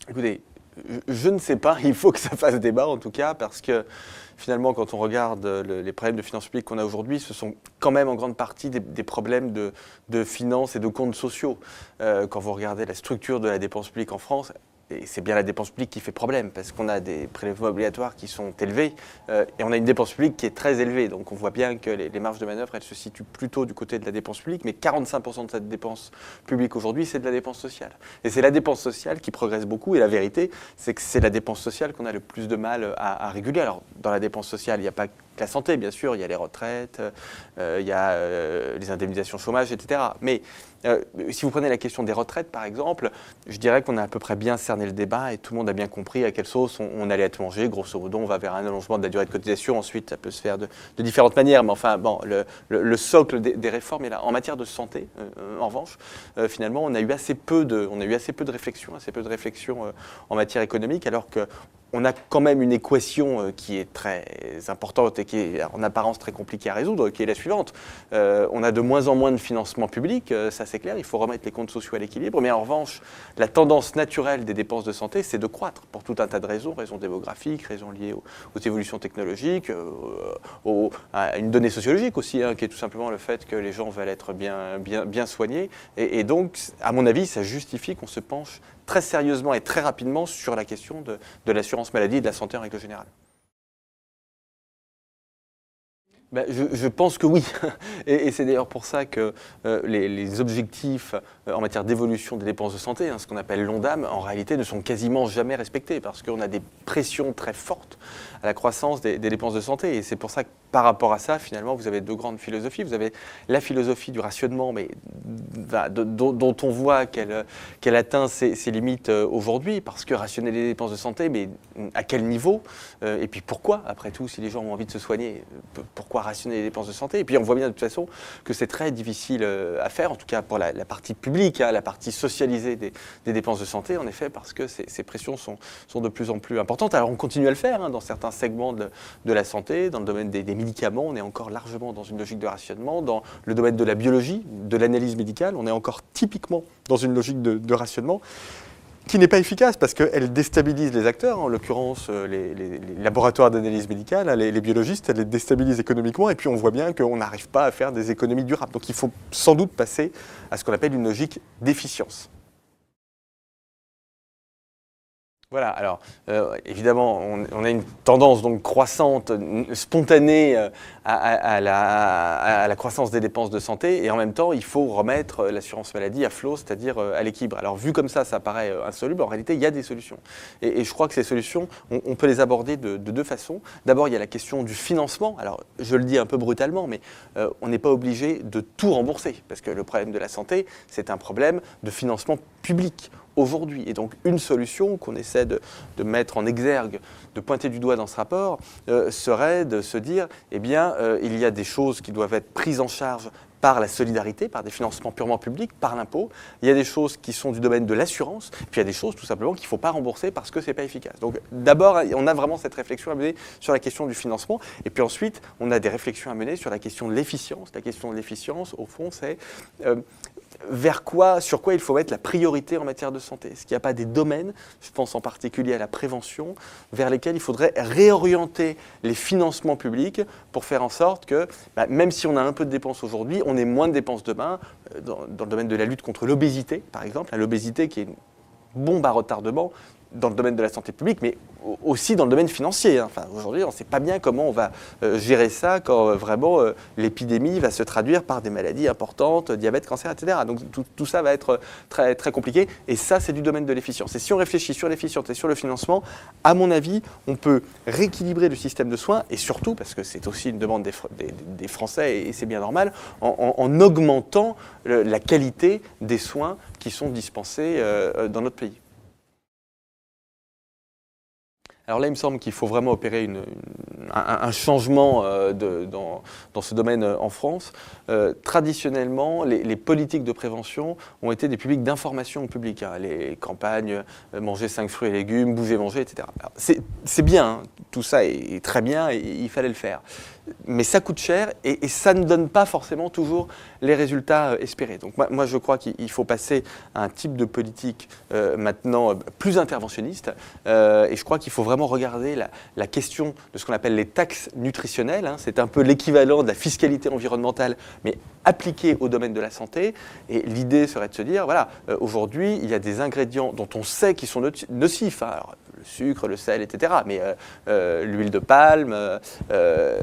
Écoutez, je ne sais pas, il faut que ça fasse débat en tout cas, parce que finalement, quand on regarde les problèmes de finances publiques qu'on a aujourd'hui, ce sont quand même en grande partie des problèmes de finances et de comptes sociaux. Quand vous regardez la structure de la dépense publique en France, et c'est bien la dépense publique qui fait problème, parce qu'on a des prélèvements obligatoires qui sont élevés, et on a une dépense publique qui est très élevée. Donc on voit bien que les marges de manœuvre, elles se situent plutôt du côté de la dépense publique, mais 45% de cette dépense publique aujourd'hui, c'est de la dépense sociale. Et c'est la dépense sociale qui progresse beaucoup, et la vérité, c'est que c'est la dépense sociale qu'on a le plus de mal à réguler. Alors dans la dépense sociale, il n'y a pas que la santé, bien sûr, il y a les retraites, il y a les indemnisations chômage, etc. Mais si vous prenez la question des retraites, par exemple, je dirais qu'on a à peu près bien cerné le débat et tout le monde a bien compris à quelle sauce on allait être mangé. Grosso modo, on va vers un allongement de la durée de cotisation. Ensuite, ça peut se faire de différentes manières. Mais enfin, bon, le socle des réformes est là. En matière de santé, en revanche, finalement, on a eu assez peu de réflexion, en matière économique, alors que on a quand même une équation qui est très importante et qui est en apparence très compliquée à résoudre, qui est la suivante. On a de moins en moins de financement public, ça c'est clair, il faut remettre les comptes sociaux à l'équilibre, mais en revanche, la tendance naturelle des dépenses de santé, c'est de croître pour tout un tas de raisons démographiques, raisons liées aux évolutions technologiques, à une donnée sociologique aussi, qui est tout simplement le fait que les gens veulent être bien soignés. Et donc, à mon avis, ça justifie qu'on se penche très sérieusement et très rapidement sur la question de l'assurance maladie et de la santé en règle générale. Ben, je pense que oui, et c'est d'ailleurs pour ça que les objectifs en matière d'évolution des dépenses de santé, ce qu'on appelle l'ONDAM, en réalité ne sont quasiment jamais respectés, parce qu'on a des pressions très fortes à la croissance des dépenses de santé, et c'est pour ça que par rapport à ça, finalement, vous avez deux grandes philosophies. Vous avez la philosophie du rationnement, mais dont on voit qu'elle atteint ses limites aujourd'hui, parce que rationner les dépenses de santé, mais à quel niveau, et puis pourquoi, après tout, si les gens ont envie de se soigner, pourquoi rationner les dépenses de santé? Et puis on voit bien de toute façon que c'est très difficile à faire, en tout cas pour la partie publique, la partie socialisée des dépenses de santé, en effet, parce que ces pressions sont de plus en plus importantes. Alors on continue à le faire dans certains segments de la santé, dans le domaine des médicaments, on est encore largement dans une logique de rationnement. Dans le domaine de la biologie, de l'analyse médicale, on est encore typiquement dans une logique de rationnement qui n'est pas efficace parce qu'elle déstabilise les acteurs, en l'occurrence les laboratoires d'analyse médicale, les biologistes, elle les déstabilise économiquement, et puis on voit bien qu'on n'arrive pas à faire des économies durables. Donc il faut sans doute passer à ce qu'on appelle une logique d'efficience. Voilà, alors évidemment, on a une tendance donc croissante, spontanée à la croissance des dépenses de santé, et en même temps, il faut remettre l'assurance maladie à flot, c'est-à-dire à l'équilibre. Alors vu comme ça paraît insoluble, en réalité, il y a des solutions. Et je crois que ces solutions, on peut les aborder de deux façons. D'abord, il y a la question du financement. Alors, je le dis un peu brutalement, mais on n'est pas obligé de tout rembourser, parce que le problème de la santé, c'est un problème de financement public aujourd'hui. Et donc une solution qu'on essaie de mettre en exergue, de pointer du doigt dans ce rapport, serait de se dire, eh bien, il y a des choses qui doivent être prises en charge par la solidarité, par des financements purement publics, par l'impôt. Il y a des choses qui sont du domaine de l'assurance, puis il y a des choses tout simplement qu'il ne faut pas rembourser parce que ce n'est pas efficace. Donc d'abord, on a vraiment cette réflexion à mener sur la question du financement, et puis ensuite, on a des réflexions à mener sur la question de l'efficience. La question de l'efficience, au fond, c'est sur quoi il faut mettre la priorité en matière de santé. Est-ce qu'il n'y a pas des domaines, je pense en particulier à la prévention, vers lesquels il faudrait réorienter les financements publics pour faire en sorte que, même si on a un peu de dépenses aujourd'hui, on ait moins de dépenses demain, dans le domaine de la lutte contre l'obésité, par exemple, l'obésité qui est une bombe à retardement dans le domaine de la santé publique, mais aussi dans le domaine financier. Enfin, aujourd'hui, on ne sait pas bien comment on va gérer ça quand vraiment l'épidémie va se traduire par des maladies importantes, diabète, cancer, etc. Donc tout ça va être très, très compliqué. Et ça, c'est du domaine de l'efficience. Et si on réfléchit sur l'efficience et sur le financement, à mon avis, on peut rééquilibrer le système de soins, et surtout, parce que c'est aussi une demande des Français, et c'est bien normal, en augmentant la qualité des soins qui sont dispensés dans notre pays. Alors là, il me semble qu'il faut vraiment opérer un changement dans ce domaine en France. Traditionnellement, les politiques de prévention ont été des publics d'information au public. Les campagnes manger 5 fruits et légumes, bouger, manger, etc. C'est bien, tout ça est très bien et il fallait le faire. mais ça coûte cher et ça ne donne pas forcément toujours les résultats espérés. Donc moi je crois qu'il faut passer à un type de politique maintenant plus interventionniste et je crois qu'il faut vraiment regarder la question de ce qu'on appelle les taxes nutritionnelles. Hein. C'est un peu l'équivalent de la fiscalité environnementale, mais appliquée au domaine de la santé. Et l'idée serait de se dire, voilà, aujourd'hui, il y a des ingrédients dont on sait qu'ils sont nocifs. Hein. Alors, le sucre, le sel, etc. Mais l'huile de palme,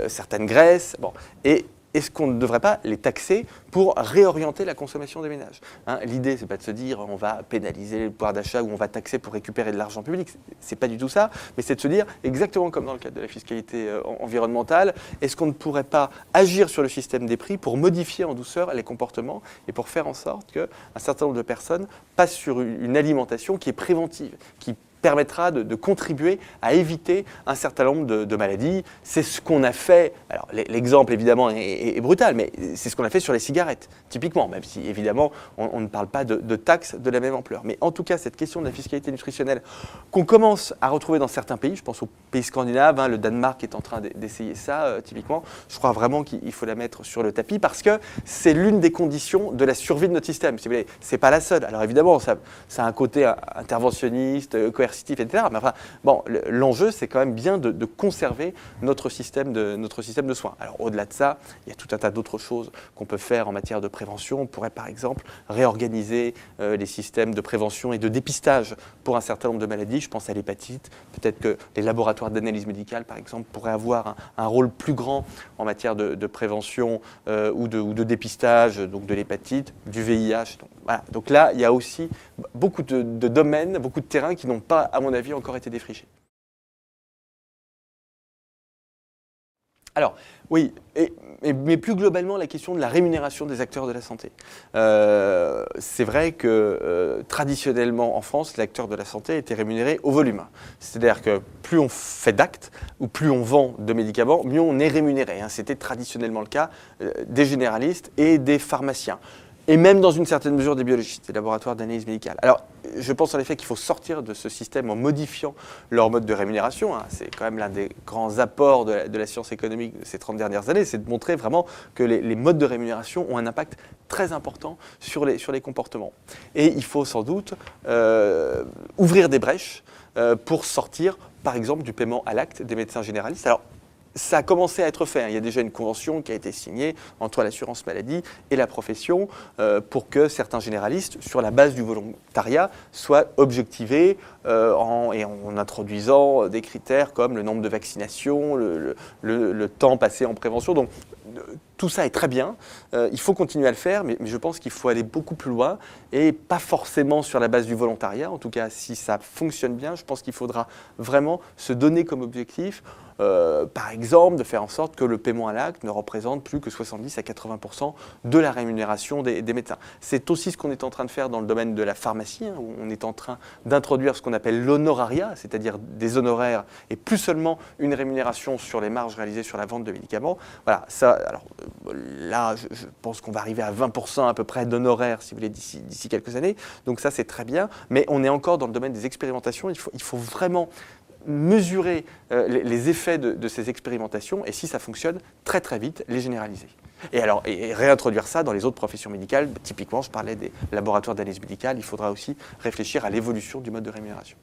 certaines graisses. Bon. Et est-ce qu'on ne devrait pas les taxer pour réorienter la consommation des ménages, hein? L'idée, ce n'est pas de se dire on va pénaliser le pouvoir d'achat ou on va taxer pour récupérer de l'argent public. Ce n'est pas du tout ça. Mais c'est de se dire, exactement comme dans le cadre de la fiscalité environnementale, est-ce qu'on ne pourrait pas agir sur le système des prix pour modifier en douceur les comportements et pour faire en sorte qu'un certain nombre de personnes passent sur une alimentation qui est préventive, qui permettra de contribuer à éviter un certain nombre de maladies. C'est ce qu'on a fait, alors l'exemple évidemment est brutal, mais c'est ce qu'on a fait sur les cigarettes, typiquement, même si évidemment on ne parle pas de taxes de la même ampleur. Mais en tout cas, cette question de la fiscalité nutritionnelle qu'on commence à retrouver dans certains pays, je pense aux pays scandinaves, hein, le Danemark est en train d'essayer ça, typiquement, je crois vraiment qu'il faut la mettre sur le tapis parce que c'est l'une des conditions de la survie de notre système. Si vous voulez, c'est pas la seule. Alors évidemment, ça a un côté interventionniste, coercitif, etc. Mais enfin, bon, l'enjeu, c'est quand même bien de conserver notre système de soins. Alors, au-delà de ça, il y a tout un tas d'autres choses qu'on peut faire en matière de prévention. On pourrait, par exemple, réorganiser les systèmes de prévention et de dépistage pour un certain nombre de maladies. Je pense à l'hépatite. Peut-être que les laboratoires d'analyse médicale, par exemple, pourraient avoir un rôle plus grand en matière de prévention ou de dépistage, donc de l'hépatite, du VIH. Donc, voilà. Donc là, il y a aussi beaucoup de domaines, beaucoup de terrains qui n'ont pas, à mon avis, encore été défrichés. Alors, oui, mais plus globalement, la question de la rémunération des acteurs de la santé. C'est vrai que traditionnellement, en France, l'acteur de la santé était rémunéré au volume. C'est-à-dire que plus on fait d'actes ou plus on vend de médicaments, mieux on est rémunéré. Hein. C'était traditionnellement le cas des généralistes et des pharmaciens. Et même dans une certaine mesure des biologistes, des laboratoires d'analyse médicale. Alors, je pense en effet qu'il faut sortir de ce système en modifiant leur mode de rémunération. Hein. C'est quand même l'un des grands apports de la science économique de ces 30 dernières années, c'est de montrer vraiment que les modes de rémunération ont un impact très important sur les comportements. Et il faut sans doute ouvrir des brèches pour sortir, par exemple, du paiement à l'acte des médecins généralistes. Alors, ça a commencé à être fait. Il y a déjà une convention qui a été signée entre l'assurance maladie et la profession pour que certains généralistes, sur la base du volontariat, soient objectivés en introduisant des critères comme le nombre de vaccinations, le temps passé en prévention. Donc, tout ça est très bien, il faut continuer à le faire, mais je pense qu'il faut aller beaucoup plus loin et pas forcément sur la base du volontariat. En tout cas, si ça fonctionne bien, je pense qu'il faudra vraiment se donner comme objectif, par exemple, de faire en sorte que le paiement à l'acte ne représente plus que 70 à 80% de la rémunération des médecins. C'est aussi ce qu'on est en train de faire dans le domaine de la pharmacie, hein, où on est en train d'introduire ce qu'on appelle l'honorariat, c'est-à-dire des honoraires et plus seulement une rémunération sur les marges réalisées sur la vente de médicaments. Voilà, ça, alors là, je pense qu'on va arriver à 20% à peu près d'honoraires, si vous voulez, d'ici quelques années. Donc ça, c'est très bien, mais on est encore dans le domaine des expérimentations. Il faut vraiment mesurer les effets de ces expérimentations et si ça fonctionne, très très vite, les généraliser. Et réintroduire ça dans les autres professions médicales. Typiquement, je parlais des laboratoires d'analyse médicale, il faudra aussi réfléchir à l'évolution du mode de rémunération.